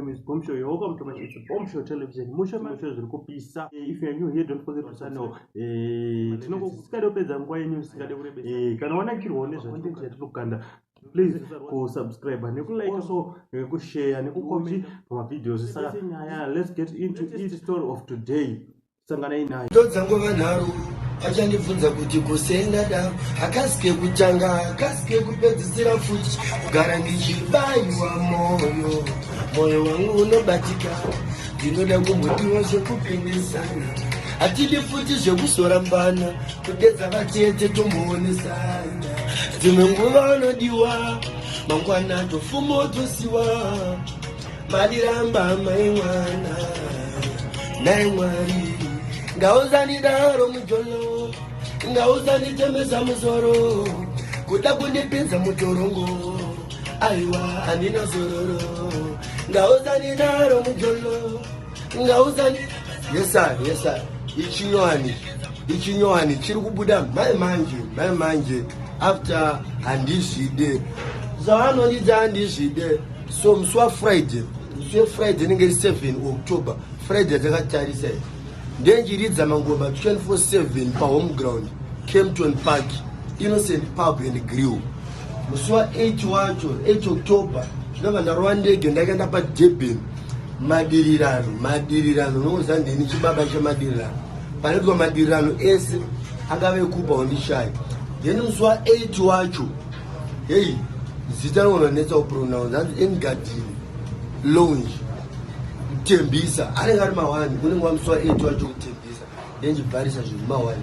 name is Bombshow. You're welcome to my Bombshow television. Musha masho zuri kupisa. If you're new here, don't forget to channel. Tinokupedza nguva yenyu sikade kurebesa. Kana wanakirwa nezvatinenge yatinokanda, please subscribe nekulike also nekushare nekucomment pamavideos. Saka nyaya, let's get into each story of today. Sangana inayo. Ndodzangova nharo achandibvunza kuti kusenda da akasike kutanga akasike kupedzisira futi kugara ndichibayiwa moyo wangu unobatika ndinoda kumbotiwa zvekupindisana hatidi futi zvekusorambana kudedza vatete tomboonesana dzimwe nguva unodiwa mangwana tofuma otosiwa madiramba maimwana naye Mwari ngauzanidaro mujolo ngauzanitemesa musoro kuda kundipinza mutorongo aiwa andina zororo ngauzanidaro mujolo ngauzani yesa ichinyohani chiri kubuda mai manje after handizvide zvavanonidza handizvide so musi wafriday nenge 7 October Friday dzakatarisa ndenjiridza mangoba 24/7 pa home ground Kempton Park Innocent Pub and Grill musi wa 8 October ndinova ndarova ndege ndakaenda paDurban madirirano nozandini chibaba chemadirirano panoitwa madirirano ese akave kupa undishaya then musi wa 8 wacho hey zita rinonetsa kupronounce hanzi engadini lounge kutembisa anenge ari mawani kunenge wamusi wa 8 wacho kutembisa ndenjibharisa zvinhu mawani